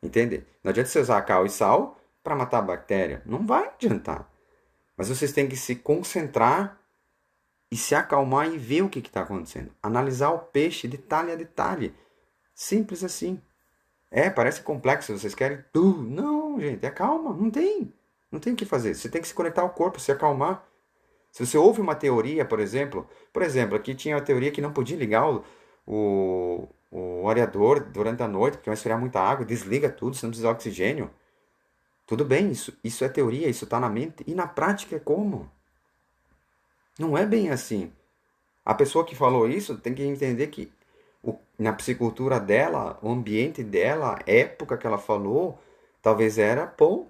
Entende? Não adianta você usar cal e sal para matar a bactéria. Não vai adiantar. Mas vocês têm que se concentrar e se acalmar e ver o que está acontecendo. Analisar o peixe detalhe a detalhe. Simples assim. Parece complexo. Vocês querem tudo. Não, gente, é calma. Não tem. Não tem o que fazer. Você tem que se conectar ao corpo, se acalmar. Se você ouve uma teoria, por exemplo, aqui tinha a teoria que não podia ligar o areador durante a noite, porque vai esfriar muita água, desliga tudo, você não precisa de oxigênio. Tudo bem, isso é teoria, isso está na mente. E na prática é como? Não é bem assim. A pessoa que falou isso tem que entender que na piscicultura dela, o ambiente dela, a época que ela falou, talvez era bom.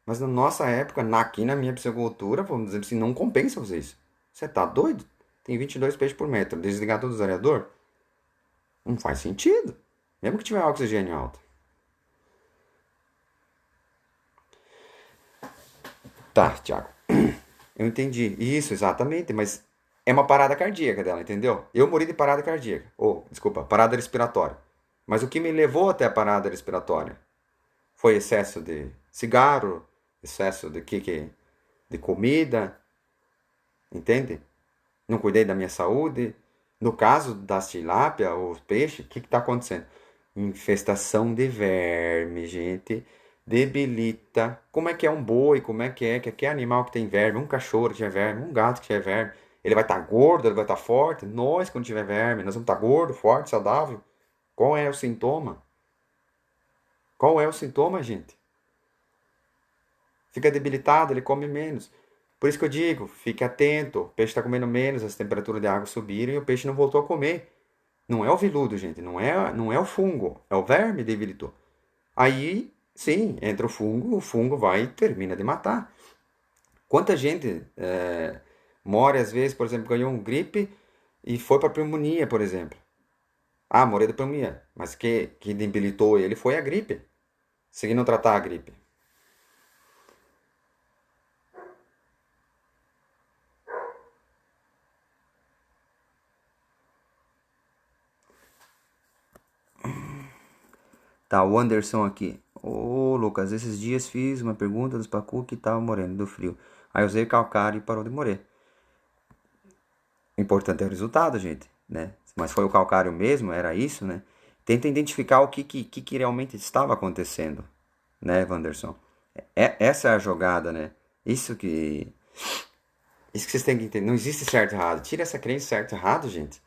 Mas na nossa época, aqui na minha piscicultura, vamos dizer assim, não compensa fazer isso. Você tá doido? Tem 22 peixes por metro. Desligar todo o areador? Não faz sentido. Mesmo que tiver oxigênio alto. Tá, Thiago. Eu entendi. Isso, exatamente. Mas é uma parada cardíaca dela, entendeu? Eu morri de parada cardíaca. Ou, desculpa, parada respiratória. Mas o que me levou até a parada respiratória foi excesso de cigarro, excesso de comida, entende? Não cuidei da minha saúde. No caso das tilápia ou peixe, o que está acontecendo? Infestação de verme, gente. Debilita. Como é que é um boi? Como é que é? Que é animal que tem verme? Um cachorro que tiver verme, um gato que tiver verme. Ele vai estar gordo, ele vai estar forte. Nós, quando tiver verme, nós vamos estar gordo, forte, saudável. Qual é o sintoma? Qual é o sintoma, gente? Fica debilitado, ele come menos. Por isso que eu digo, fique atento. O peixe está comendo menos, as temperaturas de água subiram e o peixe não voltou a comer. Não é o veludo, gente, não é o fungo, é o verme debilitou. Aí, sim, entra o fungo vai e termina de matar. Quanta gente morre, às vezes, por exemplo, ganhou um gripe e foi para pneumonia, por exemplo. Ah, morreu de pneumonia, mas que debilitou ele foi a gripe. Se não tratar a gripe. Tá, o Anderson aqui. Ô, Lucas, esses dias fiz uma pergunta dos pacu que tava morrendo do frio. Aí usei calcário e parou de morrer. O importante é o resultado, gente, né? Mas foi o calcário mesmo? Era isso, né? Tenta identificar o que realmente estava acontecendo, né, Wanderson? Essa é a jogada, né? Isso que, isso que vocês têm que entender. Não existe certo e errado. Tira essa crença certo e errado, gente.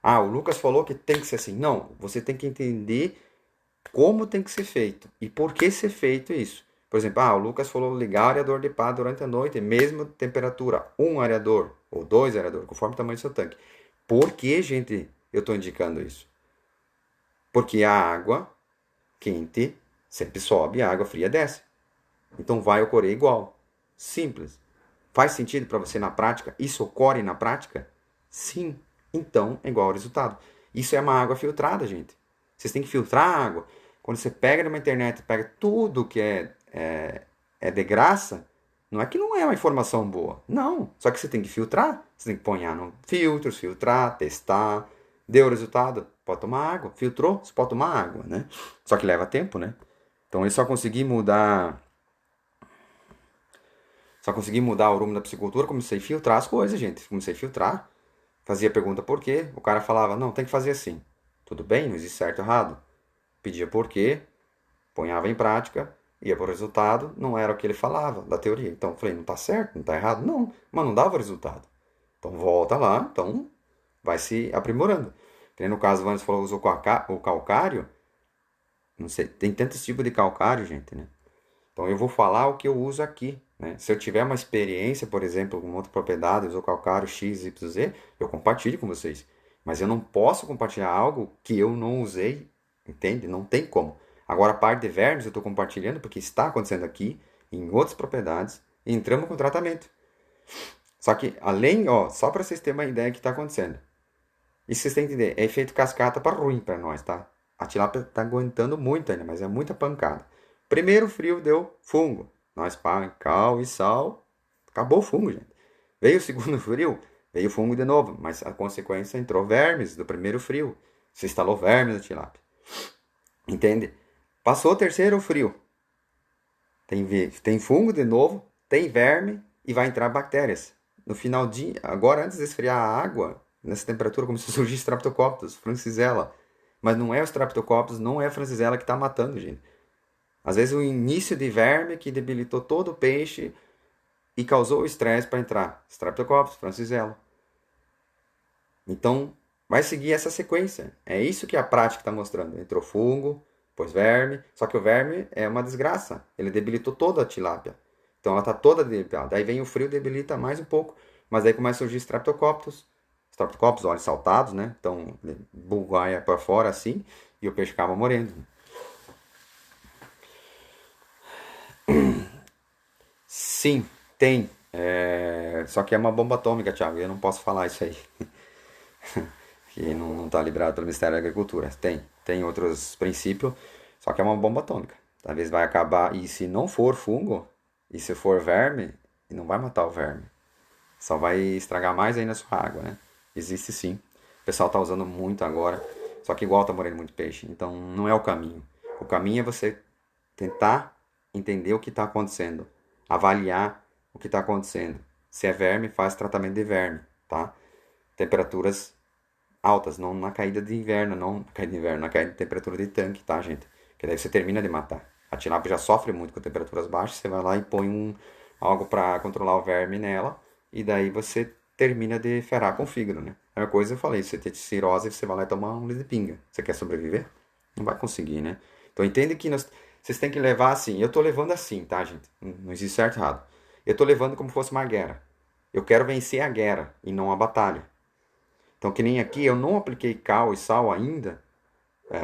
Ah, o Lucas falou que tem que ser assim. Não, você tem que entender como tem que ser feito e por que ser feito isso. Por exemplo, o Lucas falou ligar o areador de pá durante a noite, mesmo temperatura, um areador ou dois areadores, conforme o tamanho do seu tanque. Por que, gente, eu estou indicando isso? Porque a água quente sempre sobe, a água fria desce. Então vai ocorrer igual. Simples. Faz sentido para você na prática? Isso ocorre na prática? Sim. Então é igual ao resultado. Isso é uma água filtrada, gente. Vocês têm que filtrar a água. Quando você pega numa internet, pega tudo que é de graça, não é que não é uma informação boa. Não. Só que você tem que filtrar. Você tem que pôr no filtros, filtrar, testar. Deu o resultado? Pode tomar água. Filtrou? Você pode tomar água, né? Só que leva tempo, né? Então eu só consegui mudar o rumo da psicultura, comecei a filtrar as coisas, gente. Comecei a filtrar. Fazia pergunta por quê. O cara falava, não, tem que fazer assim. Tudo bem, não existe certo ou errado. Pedia por quê, ponhava em prática, ia para o resultado, não era o que ele falava da teoria. Então eu falei, não está certo, não está errado? Não, mas não dava o resultado. Então volta lá, então vai se aprimorando. No caso, o Vanessa falou, usou o calcário. Não sei, tem tantos tipos de calcário, gente, né? Então eu vou falar o que eu uso aqui, né? Se eu tiver uma experiência, por exemplo, com outra propriedade, usou calcário X, Y, Z, eu compartilho com vocês. Mas eu não posso compartilhar algo que eu não usei, entende? Não tem como. Agora, a parte de vermes eu estou compartilhando porque está acontecendo aqui, em outras propriedades, e entramos com tratamento. Só que, além, ó, só para vocês terem uma ideia do que está acontecendo. Isso vocês têm que entender, é efeito cascata para ruim para nós, tá? A tilápia tá aguentando muito ainda, mas é muita pancada. Primeiro frio deu fungo. Nós pá, cal e sal. Acabou o fungo, gente. Veio o segundo frio, veio o fungo de novo. Mas a consequência entrou vermes do primeiro frio. Se instalou vermes na tilápia. Entende? Passou o terceiro frio. Tem fungo de novo, tem verme e vai entrar bactérias. No final de. Agora, antes de esfriar a água, nessa temperatura, começou a surgir Streptococcus, Francisella. Mas não é o Streptococcus, não é a Francisella que está matando, gente. Às vezes o início de verme que debilitou todo o peixe e causou estresse para entrar. Streptococcus, Francisella. Então, vai seguir essa sequência. É isso que a prática está mostrando. Entrou fungo, depois verme. Só que o verme é uma desgraça. Ele debilitou toda a tilápia. Então ela está toda debilitada. Aí vem o frio, debilita mais um pouco. Mas aí começa a surgir Streptococcus. Streptococcus, olhos saltados, né? Então, bugaia para fora assim. E o peixe acaba morrendo. Sim, tem. Só que é uma bomba atômica, Thiago. Eu não posso falar isso aí. Que não está liberado pelo Ministério da Agricultura. Tem outros princípios, só que é uma bomba atômica. Talvez vai acabar. E se não for fungo, e se for verme, não vai matar o verme. Só vai estragar mais ainda a sua água, né? Existe sim. O pessoal tá usando muito agora. Só que igual tá morrendo muito peixe. Então não é o caminho. O caminho é você tentar entender o que está acontecendo. Avaliar o que está acontecendo. Se é verme, faz tratamento de verme, tá? Temperaturas altas, não na caída de inverno, não na caída de inverno, na caída de temperatura de tanque, tá, gente? Que daí você termina de matar. A tilápia já sofre muito com temperaturas baixas, você vai lá e põe algo para controlar o verme nela, e daí você termina de ferrar com o fígado, né? A mesma coisa eu falei, você tem cirrose, você vai lá e toma um litro de pinga. Você quer sobreviver? Não vai conseguir, né? Então entende que vocês têm que levar assim. Eu tô levando assim, tá, gente? Não existe certo e errado. Eu tô levando como fosse uma guerra. Eu quero vencer a guerra e não a batalha. Então, que nem aqui, eu não apliquei cal e sal ainda.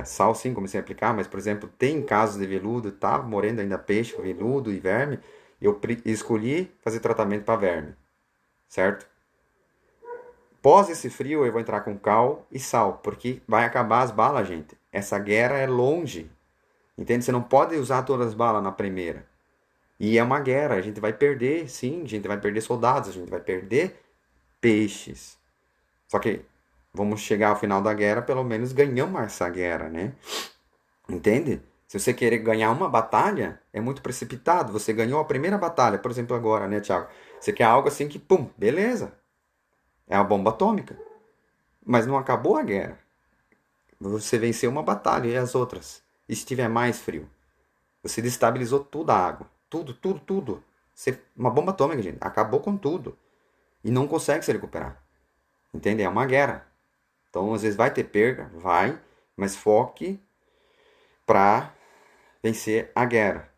Sal sim, comecei a aplicar, mas, por exemplo, tem casos de veludo, tá morrendo ainda peixe, veludo e verme. Eu escolhi fazer tratamento para verme, certo? Pós esse frio, eu vou entrar com cal e sal, porque vai acabar as balas, gente. Essa guerra é longe, entende? Você não pode usar todas as balas na primeira. E é uma guerra, a gente vai perder, sim, a gente vai perder soldados, a gente vai perder peixes. Só que vamos chegar ao final da guerra, pelo menos ganhamos essa guerra, né? Entende? Se você querer ganhar uma batalha, é muito precipitado. Você ganhou a primeira batalha, por exemplo, agora, né, Thiago? Você quer algo assim que, pum, beleza. É a bomba atômica. Mas não acabou a guerra. Você venceu uma batalha e as outras? E se tiver mais frio? Você destabilizou toda a água. Tudo, tudo, tudo. Uma bomba atômica, gente. Acabou com tudo. E não consegue se recuperar. Entende? É uma guerra. Então, às vezes vai ter perda, vai, mas foque para vencer a guerra.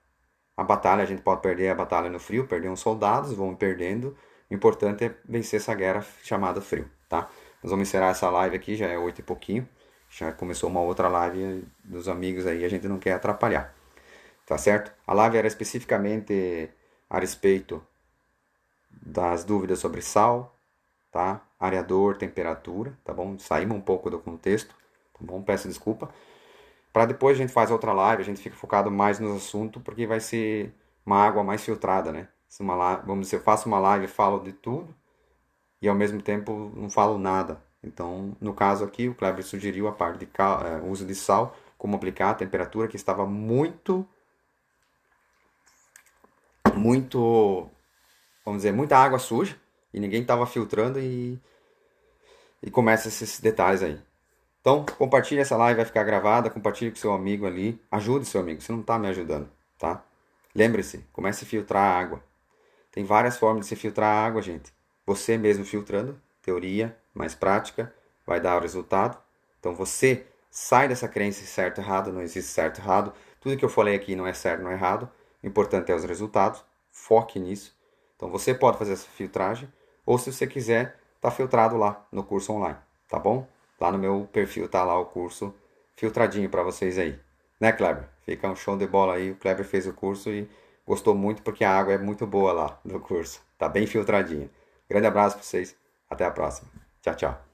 A batalha, a gente pode perder a batalha no frio, perder uns soldados, vamos perdendo. O importante é vencer essa guerra chamada frio, tá? Nós vamos encerrar essa live aqui, já é 8 e pouquinho. Já começou uma outra live dos amigos aí, a gente não quer atrapalhar. Tá certo? A live era especificamente a respeito das dúvidas sobre sal, tá? Areador, temperatura, tá bom? Saímos um pouco do contexto, tá bom? Peço desculpa. Para depois a gente faz outra live, a gente fica focado mais no assunto, porque vai ser uma água mais filtrada, né? Se uma live, vamos dizer, eu faço uma live e falo de tudo, e ao mesmo tempo não falo nada. Então, no caso aqui, o Kleber sugeriu a parte de uso de sal, como aplicar a temperatura, que estava muito, vamos dizer, muita água suja, e ninguém estava filtrando, e começa esses detalhes aí. Então, compartilhe essa live, vai ficar gravada, compartilhe com seu amigo ali, ajude seu amigo, você não está me ajudando, tá? Lembre-se, comece a filtrar a água. Tem várias formas de se filtrar a água, gente. Você mesmo filtrando, teoria mais prática, vai dar o resultado. Então você sai dessa crença certo e errado, não existe certo e errado. Tudo que eu falei aqui não é certo, não é errado. O importante é os resultados, foque nisso. Então você pode fazer essa filtragem, ou se você quiser, tá filtrado lá no curso online, tá bom? Lá no meu perfil tá lá o curso filtradinho para vocês aí. Né, Kleber? Fica um show de bola aí. O Kleber fez o curso e gostou muito porque a água é muito boa lá no curso. Tá bem filtradinha. Grande abraço para vocês. Até a próxima. Tchau, tchau.